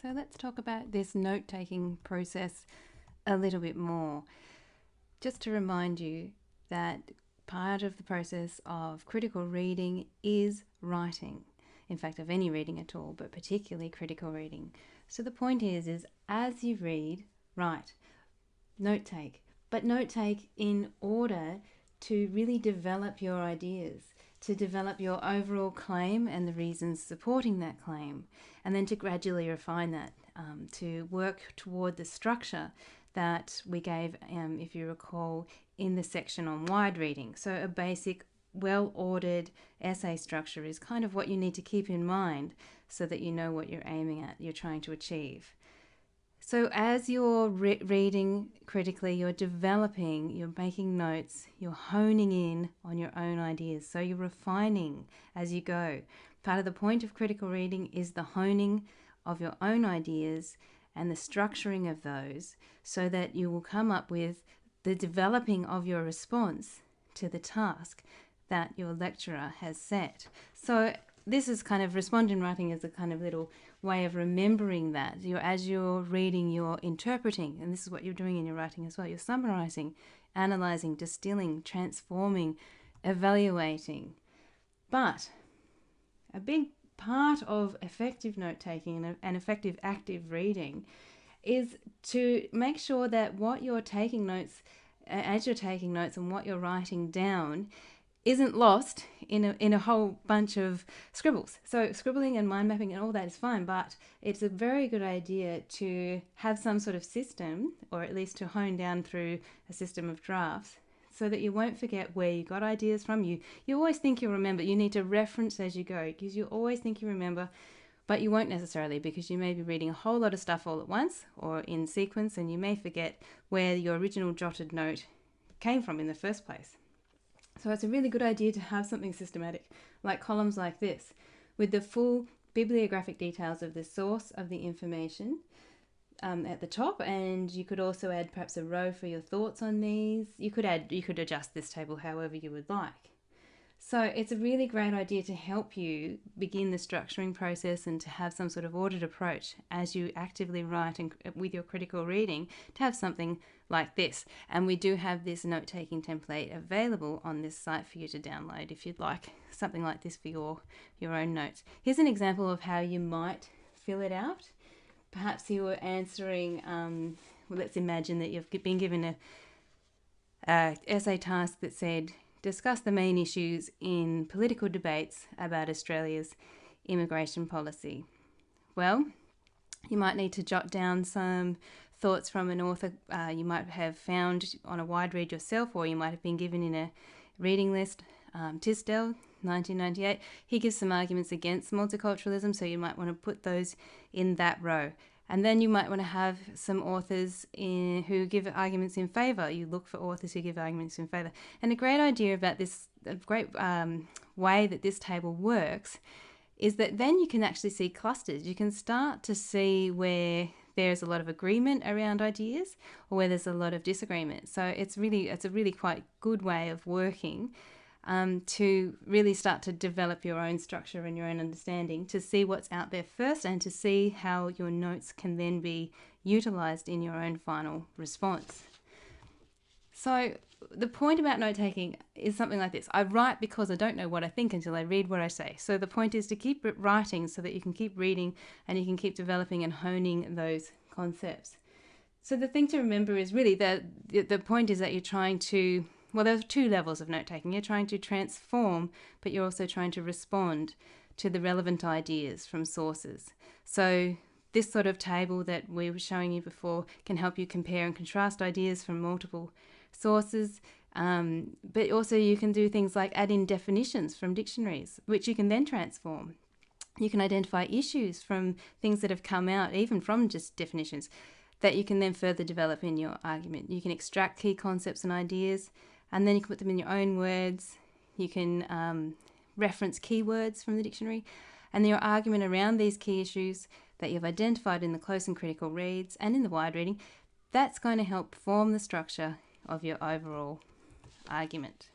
So let's talk about this note-taking process a little bit more. Just to remind you that part of the process of critical reading is writing. In fact, of any reading at all, but particularly critical reading. So the point is as you read, write, note take, but note take in order to really develop your ideas, to develop your overall claim and the reasons supporting that claim, and then to gradually refine that, to work toward the structure that we gave, if you recall, in the section on wide reading. So a basic, well-ordered essay structure is kind of what you need to keep in mind so that you know what you're aiming at, you're trying to achieve. So as you're reading critically, you're developing, you're making notes, you're honing in on your own ideas. So you're refining as you go. Part of the point of critical reading is the honing of your own ideas and the structuring of those so that you will come up with the developing of your response to the task that your lecturer has set. So this is kind of respondent writing as a kind of little way of remembering that. As you're reading, you're interpreting, and this is what you're doing in your writing as well. You're summarizing, analyzing, distilling, transforming, evaluating. But a big part of effective note-taking and effective active reading is to make sure that what you're taking notes, as you're taking notes and what you're writing down, isn't lost in a whole bunch of scribbles. So scribbling and mind mapping and all that is fine, but it's a very good idea to have some sort of system, or at least to hone down through a system of drafts, so that you won't forget where you got ideas from. You always think you'll remember. You need to reference as you go, because you always think you remember, but you won't necessarily, because you may be reading a whole lot of stuff all at once or in sequence, and you may forget where your original jotted note came from in the first place. So it's a really good idea to have something systematic, like columns like this, with the full bibliographic details of the source of the information at the top, and you could also add perhaps a row for your thoughts on these. You could adjust this table however you would like. So it's a really great idea to help you begin the structuring process and to have some sort of ordered approach as you actively write and with your critical reading, to have something like this. And we do have this note-taking template available on this site for you to download if you'd like something like this for your own notes. Here's an example of how you might fill it out. Perhaps you were answering, well, let's imagine that you've been given a essay task that said, discuss the main issues in political debates about Australia's immigration policy. Well, you might need to jot down some thoughts from an author you might have found on a wide read yourself, or you might have been given in a reading list. Tisdale, 1998, he gives some arguments against multiculturalism, so you might want to put those in that row. And then you might want to have some authors who give arguments in favour. You look for authors who give arguments in favour. And a great idea about this, a great way that this table works, is that then you can actually see clusters. You can start to see where there's a lot of agreement around ideas or where there's a lot of disagreement. So it's a really quite good way of working to really start to develop your own structure and your own understanding, to see what's out there first and to see how your notes can then be utilised in your own final response. So the point about note-taking is something like this. I write because I don't know what I think until I read what I say. So the point is to keep writing so that you can keep reading and you can keep developing and honing those concepts. So the thing to remember is really that the point is that you're trying to, well, there's two levels of note-taking. You're trying to transform, but you're also trying to respond to the relevant ideas from sources. So this sort of table that we were showing you before can help you compare and contrast ideas from multiple sources, but also you can do things like add in definitions from dictionaries, which you can then transform. You can identify issues from things that have come out, even from just definitions, that you can then further develop in your argument. You can extract key concepts and ideas, and then you can put them in your own words. You can reference keywords from the dictionary, and your argument around these key issues that you've identified in the close and critical reads and in the wide reading, that's going to help form the structure of your overall argument.